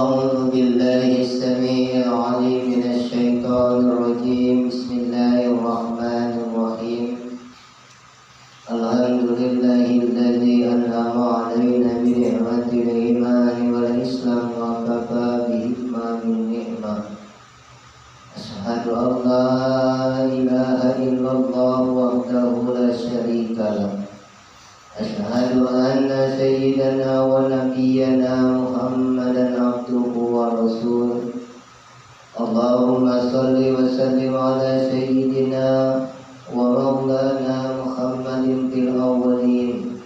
أعوذ بالله السميع العليم من الشيطان الرجيم. بسم الله الرحمن الرحيم. الحمد لله الذي أنعم علينا بنعمة الإيمان والإسلام وكفى بإتمام النعمة. أشهد أن لا إله إلا الله وحده لا شريك له. أشهد أن سيدنا ونبينا محمدا عبده ورسوله. اللهم صل وسلم على سيدنا ومولانا محمد في الأولين،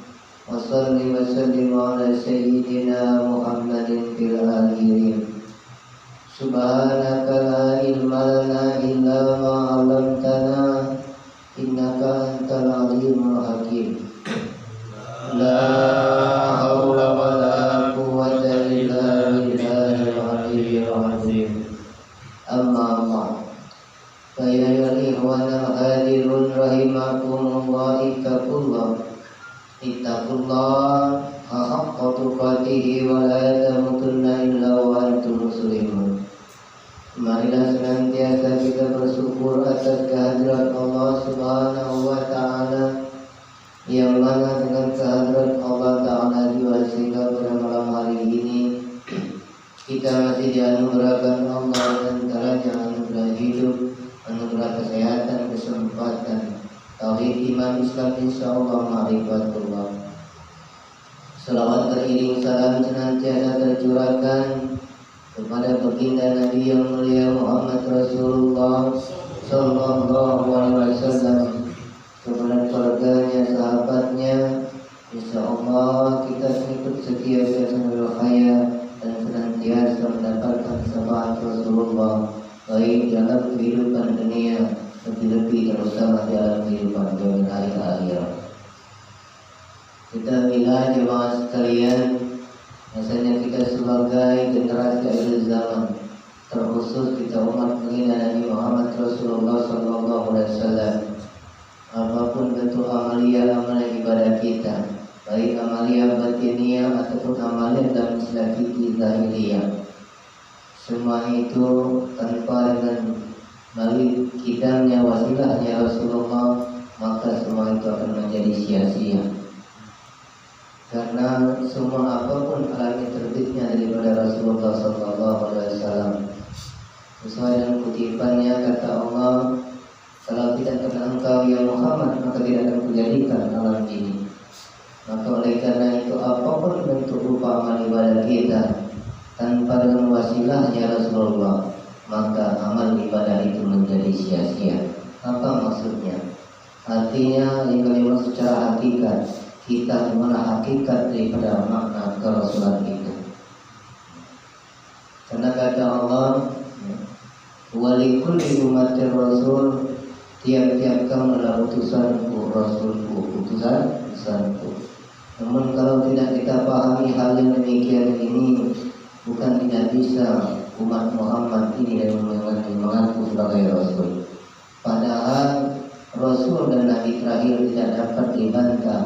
وصل وسلم على سيدنا محمد في الآخرين. سبحانك لا علم لنا إلا ما علمتنا إنك أنت العليم الحكيم. لا حول ولا قوة إلا بالله العلي العظيم. أما بعد، فيا الإخوان الحاضرون رحمكم الله، اتقوا الله حق تقاته ولا تموتن إلا وأنتم مسلمون. Marilah senantiasa kita bersyukur atas kehadiran Allah Subhanahu wa Ta'ala, yang mana dengan kehadiran Allah Ta'ala juga sehingga pada malam hari ini kita masih dianugerahkan Allah dan daraja anugerah hidup, anugerah kesehatan, kesempatan, tauhid, iman, Islam, insyaallah ma'rifatullah. Selawat beriring salam senantiasa tercurahkan kepada baginda Nabi yang mulia Muhammad Rasulullah Sallallahu Alaihi Wasallam, kepada keluarganya, sahabatnya. Insyaallah kita ikut setia sambil haya dan senantiasa mendapatkan syafaat Rasulullah, baik dalam kehidupan dunia, lebih-lebih terutama dalam kehidupan dunia akhirat. Kita bila jemaah sekalian, rasanya kita sebagai generasi akhir zaman, terkhusus kita umat baginda Nabi Muhammad Rasulullah Sallallahu Alaihi Wasallam, apapun bentuk amalia ibadah kita, baik amalia batiniah ataupun amalia dalam istilah fikih zahiriyah, semua itu tanpa dengan melalui kidamnya, wasilahnya Rasulullah, maka semua itu akan menjadi sia-sia. Karena semua apapun alami terbitnya daripada Rasulullah Sallallahu Alaihi Wasallam. Sesuai dengan kutipannya, kata Allah, kalau tidak karena engkau ya Muhammad, maka tidak akan kujadikan alam ini. Maka oleh karena itu apapun bentuk rupa amal ibadah kita tanpa dengan wasilahnya Rasulullah, maka amal ibadah itu menjadi sia-sia. Apa maksudnya? Artinya yang kalimat secara hakikat, kita mengenal hakikat daripada makna kerasulan itu. Karena kata Allah, walikulli ummatir rasul, tiap-tiap kamu adalah utusanku, rasulku, utusanku. Namun kalau tidak kita pahami hal yang demikian ini, bukan tidak bisa umat Muhammad ini dan mengaku sebagai rasul. Padahal rasul dan nabi terakhir tidak dapat dibantah,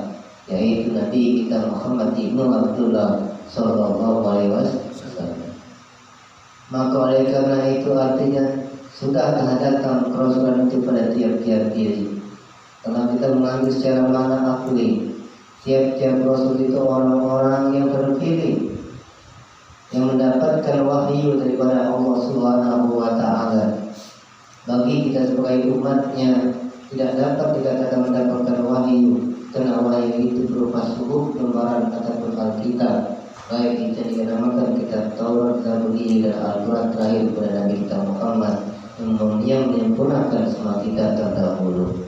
yaitu Nabi kita Muhammad ibnu Abdullah Sallallahu Alaihi Wasallam. Maka oleh karena itu artinya sudah datang kerasulan itu pada tiap-tiap diri. Kalau kita mengambil secara makna akli, tiap-tiap rasul itu orang-orang yang terpilih, yang mendapatkan wahyu daripada Allah Subhanahu wa Ta'ala. Bagi kita sebagai umatnya, tidak dapat dikatakan mendapatkan wahyu, karena wahyu itu berupa suhuf, lembaran ataupun Alkitab, baik itu dinamakan kitab Taurat, Zabur, dan Al-Quran terakhir kepada Nabi kita Muhammad, yang menyempurnakan semua kitab terdahulu.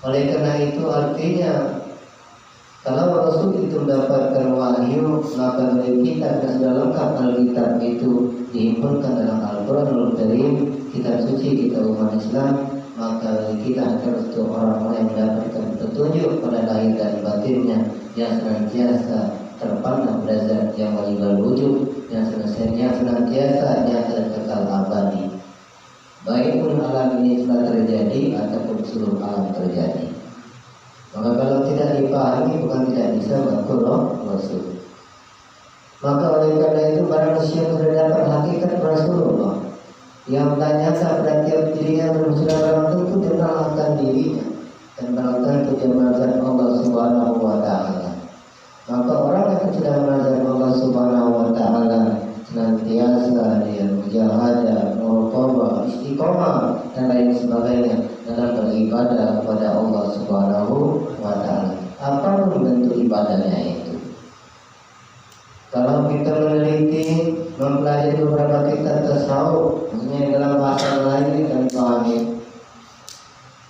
Oleh karena itu artinya, kalau Rasul itu mendapatkan wahyu, maka dari kita dan sudah lengkap Alkitab itu dihimpunkan dalam Al-Quranul Karim, kitab suci kita umat Islam, maka kita harus untuk orang-orang yang mendapatkan petunjuk pada lahir dan batinnya, yang senantiasa terpandang pada zat yang waliyul wujud, yang senantiasa nyata dan kekal abadi, baik pun alam ini telah terjadi ataupun seluruh alam terjadi. Maka kalau tidak dipahami, bukan tidak bisa mengaku Rasul. Maka oleh karena itu para manusia sudah Yang tanyata pada tiap dirinya bermusnah belum tentu dia mengenalkan dirinya dan belum tentu dia mengenalkan Allah Subhanahu wa Ta'ala. Maka orang yang sudah mengenalkan Allah Subhanahu wa Ta'ala senantiasa dia mujahadah, muraqabah, istiqomah dan lain sebagainya dalam beribadah kepada Allah Subhanahu wa Ta'ala. Apapun bentuk ibadahnya itu. Kalau kita meneliti, mempelajari beberapa kitab tasawuf, maksudnya dalam bahasa lain dan pahami,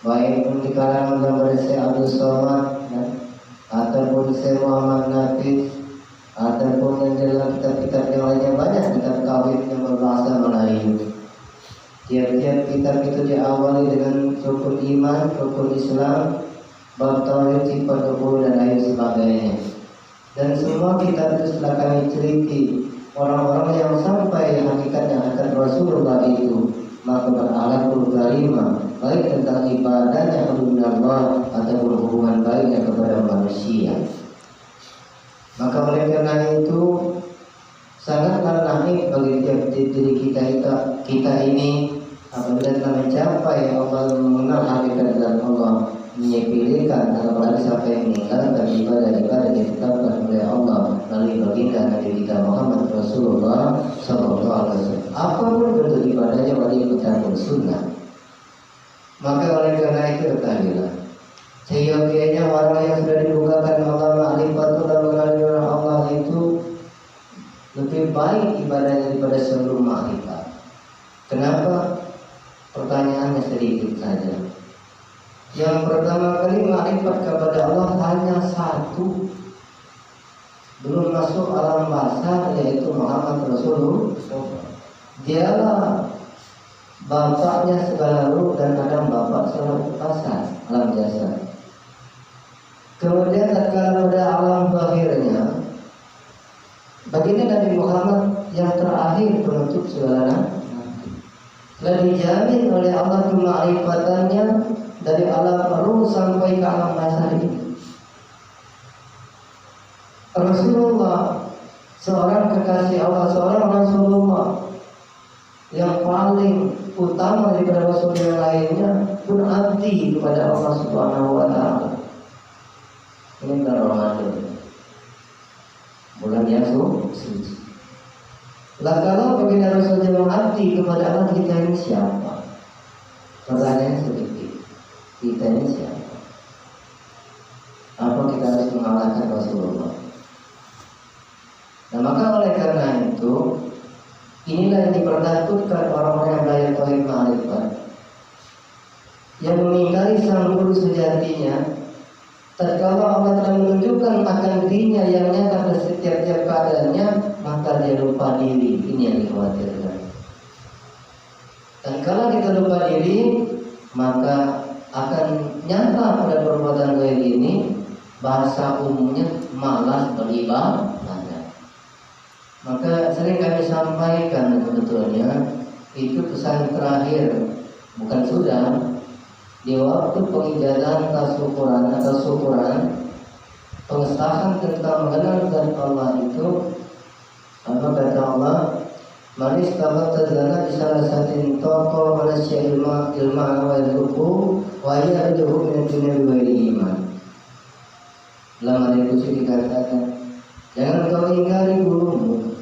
baik pun di kalangan gambar Syekh Abdul Somad, ya, ataupun Syekh Muhammad Nafis, ataupun yang dalam kitab-kitab yang lainnya banyak kitab tauhid yang berbahasa Melayu. Tiap-tiap kitab itu diawali dengan rukun iman, rukun Islam, bab tauhid, sifat rukun dan lain sebagainya. Dan semua kitab itu setelah kami teliti orang-orang yang sampai hakikatnya akan Rasulullah itu, maka berakhlakul karimah, baik tentang ibadahnya kepada Allah ataupun hubungan baiknya kepada manusia. Maka oleh karena itu sangatlah naik bagi tiap diri kita ini apabila telah mencapai Allah, mengenal hakikat zat Allah, menyepelekan apalagi sampai meninggalkan ibadah-ibadah yang ditetapkan oleh Allah melalui baginda Nabi kita Muhammad Rasulullah Sallallahu Alaihi Wasallam. Apapun bentuk ibadahnya wajib bertanggung sunnah. Maka oleh karena itu ketahuilah, seyogianya orang yang sudah dibukakan Allah ma'rifatul dan mengenal Allah itu lebih baik ibadahnya daripada sebelum ma'rifat. Kenapa? Pertanyaannya sedikit saja. Yang pertama kali ma'rifat kepada Allah hanya satu, belum masuk alam basa, yaitu Muhammad Rasulullah. Dialah bapaknya segala ruh dan Adam bapak segala pasar alam jasa. Kemudian tatkala pada alam zahirnya, baginda Nabi Muhammad yang terakhir penutup segala telah dijamin oleh Allah kema'rifatannya dari alam ruh sampai ke alam basa ini. Rasulullah seorang kekasih Allah, seorang Rasulullah yang paling utama daripada Rasul yang lainnya, pun abdi kepada Allah Subhanahu wa Ta'ala. Ini bulan Ramadan, bulan yang suci. Lah kalau baginda Rasul yang abdi kepada Allah, kita ini siapa? Pertanyaan sedikit, kita ini siapa? Apa kita harus mengalahkan Rasulullah? Nah maka oleh karena itu, inilah yang dipertakutkan orang-orang yang belajar tauhid ma'rifat, yang mengingkari sang guru sejatinya. Tatkala Allah telah menunjukkan akan dirinya yang nyata pada setiap keadaannya, maka dia lupa diri. Ini yang dikhawatirkan. Dan kalau kita lupa diri, maka akan nyata pada perbuatan gaib ini, bahasa umumnya malas beribadah. Maka sering kami sampaikan sebetulnya itu pesan terakhir, bukan sudah di waktu pengijazan tasyukuran atau syukuran pengesahan tentang mengenal zat Allah itu, apa kata Allah, manis tabat tazana di salah satu toko manusia ilma wa ilmuku wa yarjuhu min dunia bi iman. Dalam hadis qudsi dikatakan, jangan kau ingkari gurumu.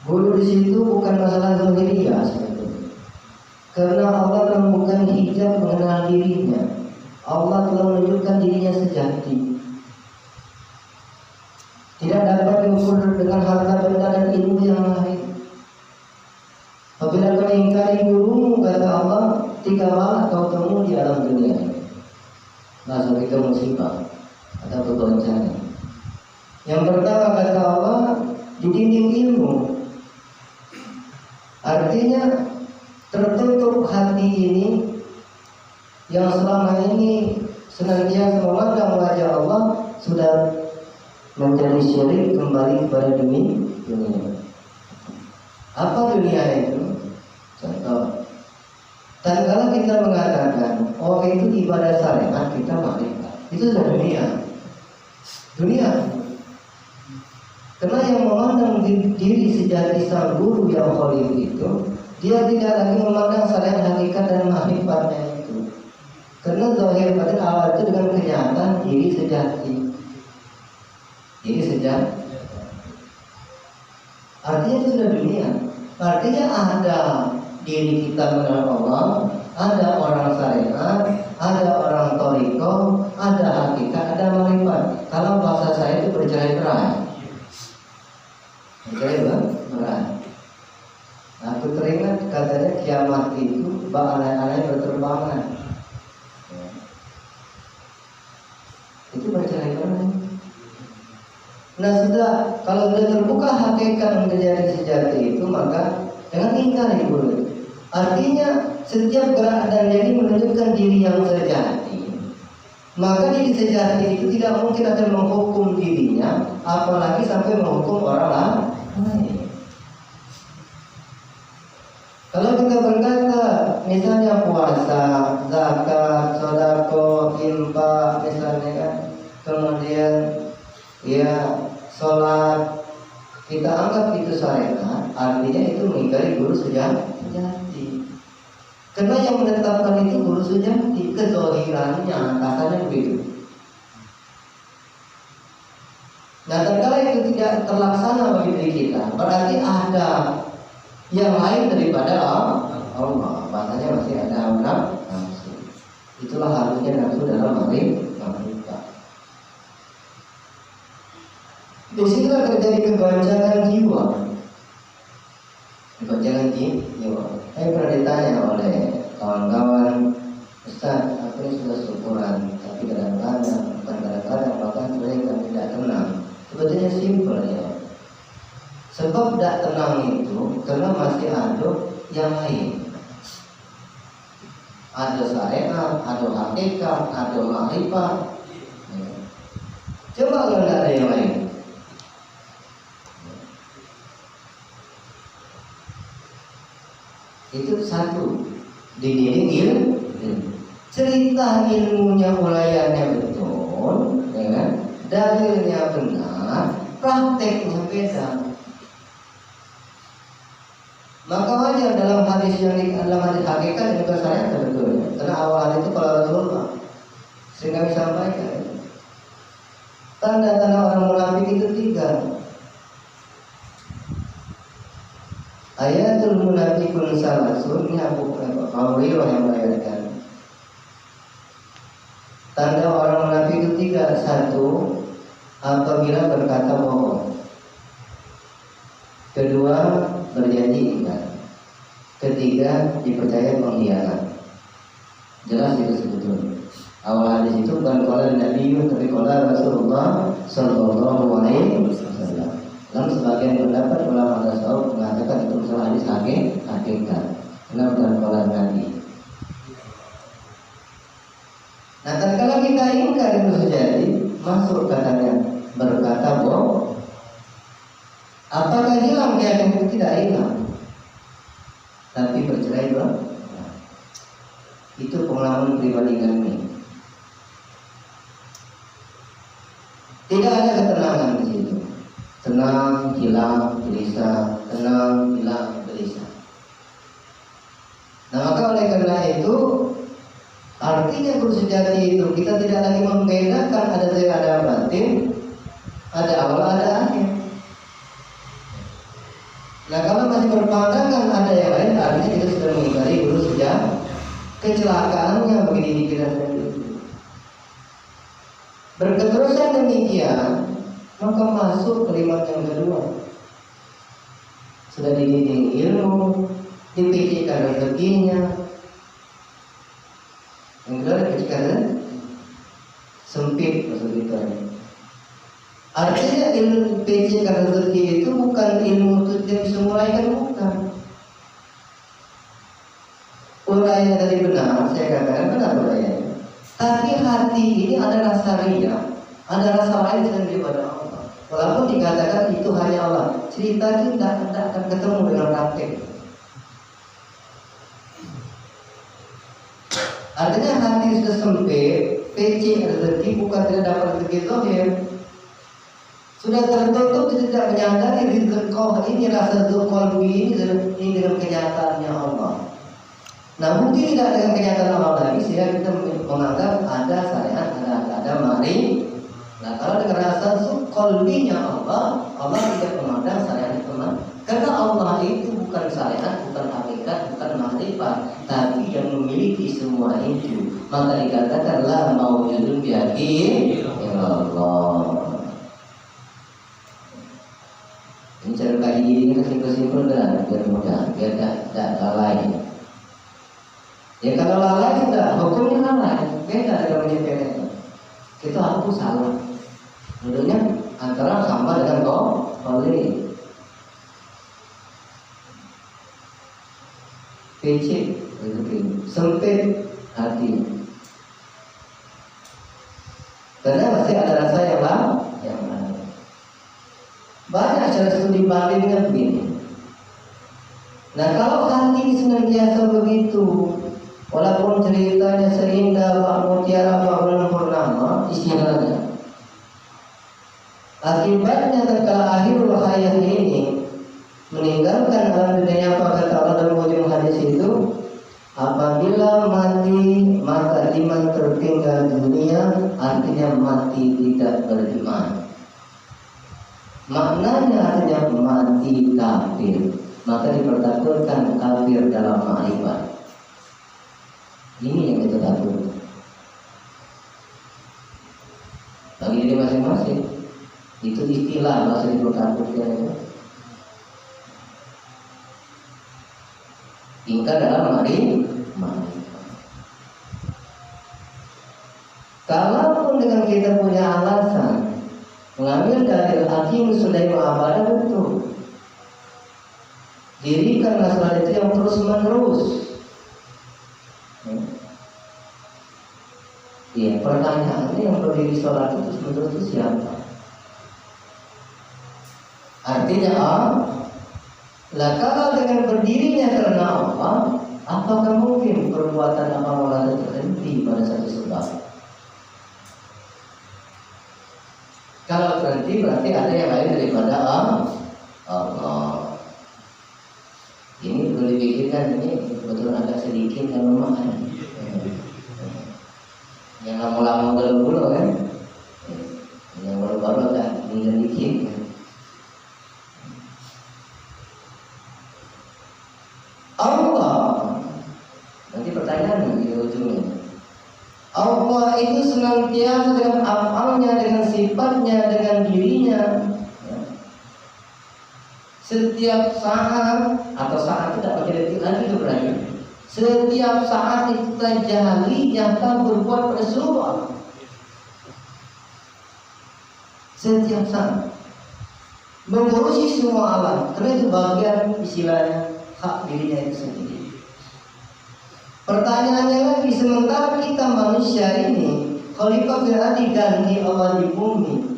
Guru di situ bukan masalah zahiriyah sebetulnya. Karena Allah telah bukan hijab mengenal dirinya. Allah telah menunjukkan dirinya sejati. Tidak dapat diukur dengan harta benda dan ilmu yang lain. Apabila kau ingkari gurumu, kata Allah, 3 malah kau temu di alam dunia. Langsung kita musibah atau bencana. Yang pertama kata Allah, di dinding ilmu. Artinya tertutup hati ini yang selama ini senantiasa memandang wajah Allah sudah menjadi syirik kembali kepada dunia. Apa dunia itu? Contoh, tatkala kita mengatakan, oh itu ibadah syariat, kita makrifat, itu sudah dunia. Karena yang memandang diri sejati sang guru yang khalif itu Dia tidak lagi memandang syariat hakikat dan makrifatnya itu. Karena zahir batin awal itu dengan kenyataan diri sejati. Diri sejati. Artinya itu sudah dunia. Artinya ada diri kita mengenal Allah, ada orang syariat, ada orang toriko, ada hakikat, ada makrifat. Kalau bahasa saya itu bercerai-berai. Bercerai-berai. Aku teringat katanya kiamat itu anak-anak berterbangan. Itu bercerai-berai. Nah sudah, kalau sudah terbuka hakikat menjadi sejati itu, maka jangan ingkar itu. Artinya setiap gerak dan diri menunjukkan diri yang sejati. Maka diri sejati itu tidak mungkin akan menghukum dirinya, apalagi sampai menghukum orang lain. Kalau kita berkata misalnya puasa, zakat, sedekah, infak misalnya kan, kemudian ya sholat, kita anggap itu syariat, artinya itu mengingkari guru sejati. Karena yang menetapkan itu guru sejati, kezohirannya, kasarnya begitu. Nah, tatkala itu tidak terlaksana bagi diri kita, berarti ada yang lain daripada Allah. Bahasanya masih ada nafsu. Itulah harusnya nafsu dalam makrifat. Disitulah terjadi kegoncangan jiwa. Kegoncangan jiwa. Saya pernah ditanya oleh kawan-kawan, Ustaz, aku ini sudah syukuran, tapi kadang-kadang, bukan kadang-kadang, bahkan sebenarnya tidak tenang. Sebetulnya simpel ya. Sebab tidak tenang itu karena masih ada yang lain. Ada syariat, ada hakikat, ada makrifat. Coba kalau tidak ada yang lain. Itu satu, dididik ilmu. Cerita ilmunya ulayannya betul, ya kan? Dalilnya benar, prakteknya beda. Maka wajar dalam hadis hakikat juga saya sebetulnya. Karena awal hadis itu kalau Rasulullah sering kami sampaikan. Tanda-tanda orang munafik itu 3. Ayatul munafiqun salasun, ini Abu Hurairah yang meriwayatkan. Tanda orang munafik itu 3. 1, apabila berkata bohong. 2, berjanji ingkar. 3, dipercaya pengkhianat. Jelas itu sebetulnya. Awal hadis itu bukan qala Nabi, tapi qala Rasulullah sallallahu alaihi wasallam. Dan sebagian pendapat ulama tasawuf mengatakan itu masalah hadis hakikat. Karena bukan qala Nabi. Nah, tatkala kita ingkar itu sejati, masuk katanya berkata bohong. Apakah hilang keyakinan itu? Tidak hilang, tapi bercerai-berai. Itu pengalaman pribadi kami. Tidak ada ketenangan di situ. Tenang, hilang, gelisah. Tenang, hilang, gelisah. Nah, maka oleh karena itu, artinya guru sejati itu kita tidak lagi membedakan ada zahir, ada batin, ada awal, ada akhir. Nah, kalau masih berpandangan ada yang lain, artinya kita sudah mengingkari guru sejati. Kecelakaannya bagi diri kita sendiri. Berketerusan demikian, maka masuk kalimat yang kedua. Sudah dididik ilmu, dipikirkan rezekinya. Yang kedua dipikirkan sempit maksud kita. Artinya ilmu pikirkan rezeki itu bukan ilmu untuk dia bisa muraikan, bukan. Uraiannya tadi benar, saya katakan benar uraiannya. Tapi hati ini ada rasa riya, ada rasa lain selain daripada Allah. Walaupun dikatakan itu hanya Allah, cerita itu tidak akan ketemu dengan praktek. Artinya hati sudah sempit, PC rezeki bukan tidak dapat rezeki zahir. Sudah tertutup, tidak menyadari rizqoh ini, rasa qalbi ini dengan kenyataannya Allah. Nah, bukti tidak dengan kenyataan Allah lagi, sehingga kita menganggap ada syariat, ada mari. Nah, kalau dengan rasa qalbinya Allah tidak memandang syariat itu. Karena Allah itu bukan syariat, bukan hakikat, bukan makrifat, tapi yang memiliki semua itu. Maka dikatakan la maujudun bihaqqin illallah. Ini cara kaji diri kita simpel-simpel dan biar mudah, biar tidak lalai. Ya kalau lalai sudah hukumnya lalai, beda dengan menyepelekan. Kita aku salah. Tentunya antara sama dengan boleh. PC sempit hati. Karena masih ada rasa yang lain. Banyak cara studi bandingnya begini. Nah, kalau hati senantiasa begitu, walaupun ceritanya seindah Pak Mutiara, Pak Bulan Purnama, istilahnya, akibatnya tatkala akhirul hayat ini meninggalkan alam dunia, apa kata Allah dalam ujung hadis itu, apabila mati maka iman tertinggal dunia, artinya mati tidak beriman. Maknanya artinya mati kafir, maka dipertahankan kafir dalam makrifat. Ini yang kita takut. Bagi diri masing-masing, itu istilah bahasa dipertahankan itu. Ingkar dalam makrifat. Kalaupun dengan kita punya alasan mengambil dalil hakim sudah ma'abadah, betul. Dirikanlah salat itu yang terus menerus. Ya, pertanyaannya yang berdiri sholat itu terus menerus itu siapa? Artinya lah kalau dengan berdirinya karena Allah, apakah mungkin perbuatan amal itu terhenti pada satu sebab? Kalau berhenti berarti ada yang lain daripada Allah. Ini perlu dipikirkan, ini betul agak sedikit yang lemah. Yang lama-lama dulu kan, yang baru-baru agak dikit. Allah, nanti pertanyaan di ujungnya. Allah itu senantiasa dengan afalnya, dengan sifatnya, dengan dirinya. Setiap saat, atau saat tidak pakai detik lagi itu berarti. Setiap saat itu tajalli nyata berbuat pada seluruh alam. Setiap saat mengurusi semua alam. Karena itu bagian istilahnya hak dirinya itu sendiri. Pertanyaannya lagi, sementara kita manusia ini khalifah fil ardi, ganti Allah di bumi.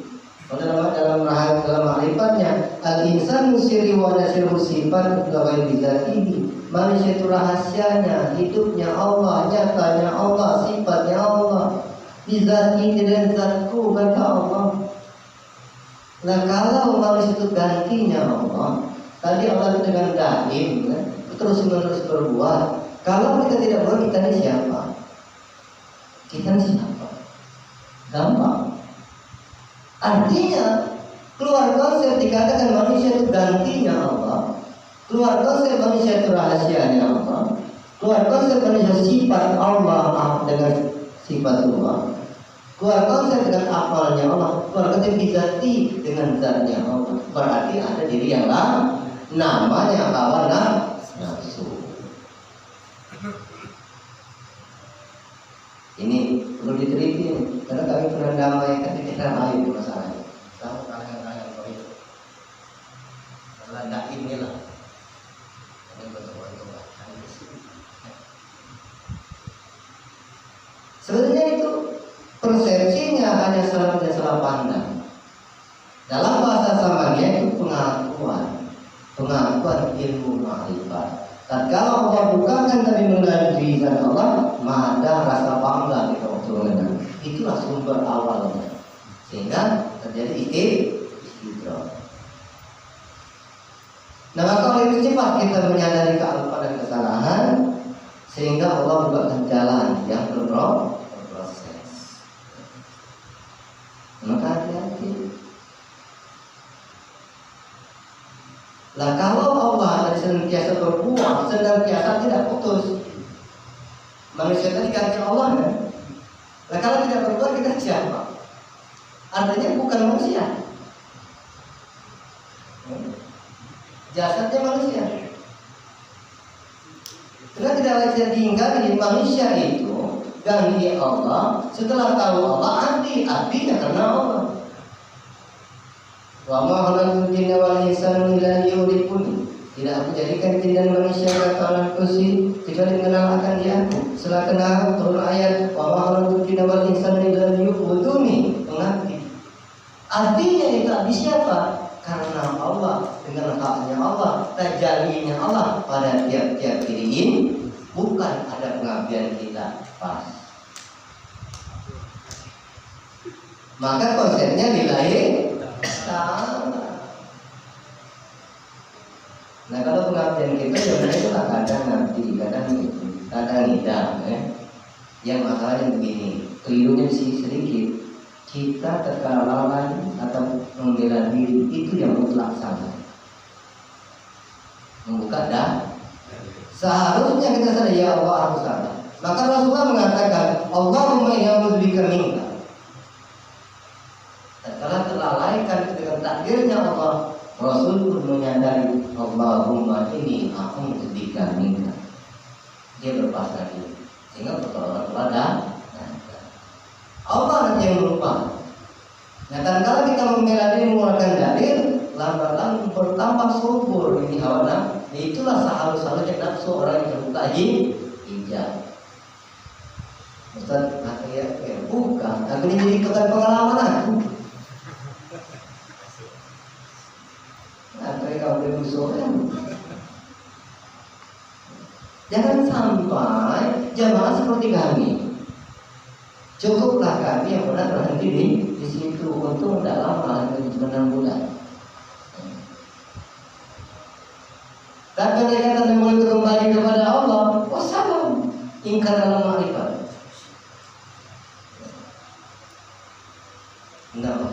Dalam makrifatnya al-insan sirri wa nasiru sifat ghairi bizatihi. Manusia itu rahasianya, hidupnya Allah, nyatanya Allah, sifatnya Allah. Bizatihi dan zatku, kata Allah. Nah, kalau manusia itu gantinya Allah, tadi Allah itu dengan daim, terus menerus berbuat. Kalau kita tidak buat, kita ini siapa? Kita ini siapa? Gampang. Artinya keluar konsep dikatakan manusia itu gantinya Allah, keluar konsep manusia itu rahasianya Allah, keluar konsep manusia sifat Allah dengan sifat Allah, keluar konsep dengan amalnya Allah, keluar konsep bizati dengan zatnya Allah. Berarti ada diri yang lain, namanya hawa nafsu. Ini perlu diteliti, karena kami pernah damaikan di daerah lain masalahnya. Tahu kalangan-kalangan kau itu, karena inilah. Ini betul-betul. Sebenarnya itu persepsinya hanya salah pandang. Dalam bahasa Samaria itu pengakuan ilmu makrifat. Tatkala Allah bukakan tadi mengenai diri dan Allah, maka rasa bangga kita waktu mengenal. Itulah sumber awalnya. Sehingga terjadi istidrak. Nah, maka oleh itu cepat kita menyadari kealpaan dan kesalahan, sehingga Allah bukakan jalan yang berproses. Maka hati-hati. Lah kalau Allah tadi senantiasa berbuat, senantiasa tidak putus. Manusia tadi ganti Allah kan? Lah kalau tidak berbuat kita siapa? Artinya bukan manusia. Jasadnya manusia. Karena tidak bisa diingkari manusia itu ganti Allah setelah tahu Allah artinya karena Allah. Wa ma khalaqtul jinna wal insa illa liya'budun. Tidak aku jadikan jin dan manusia kata kursi kecuali mengenal akan dia. Setelah kenal turun ayat wa ma khalaqtul jinna wal insa illa liya'budun, mengabdi. Artinya itu abdi siapa? Karena Allah, dengan haknya Allah, tajalinya Allah pada tiap-tiap diri ini, bukan ada pengabdian kita pas. Maka konsepnya nilai sama. Nah kalau pengabdian kita sebenarnya itu kadang ngabdi, kadang tidak. Yang masalahnya begini, kelirunya sedikit. Kita terkala atau membela diri itu yang mutlak sama. Membuka dah. Seharusnya kita sadar ya Allah aku salah. Maka Rasulullah mengatakan Allahumma inna a'udzubika minka. Setelah terlalaikan dengan takdirnya Allah, Rasul pun menyadari Allahumma inni a'udzubika minka. Dia berpasrah diri sehingga pertolongan Allah dah. Allah yang lupa. Nah, kalau kita membela diri mengeluarkan dalil, lambat-lambat bertambah subur ini hawa nafsu. Itulah sehalus-halusnya nafsu orang yang terbuka hijab. Ustaz, ya bukan. Aku ini jadi pengalaman aku. Nah, kamu boleh musuhnya. Jangan sampai jamaah seperti kami. Cukuplah kami yang pernah berhenti di situ untuk tidak lama, hanya 6 bulan. Tapi mereka tak mulai kembali kepada Allah, wassalam, ingkar dalam ma'rifat. Enggak.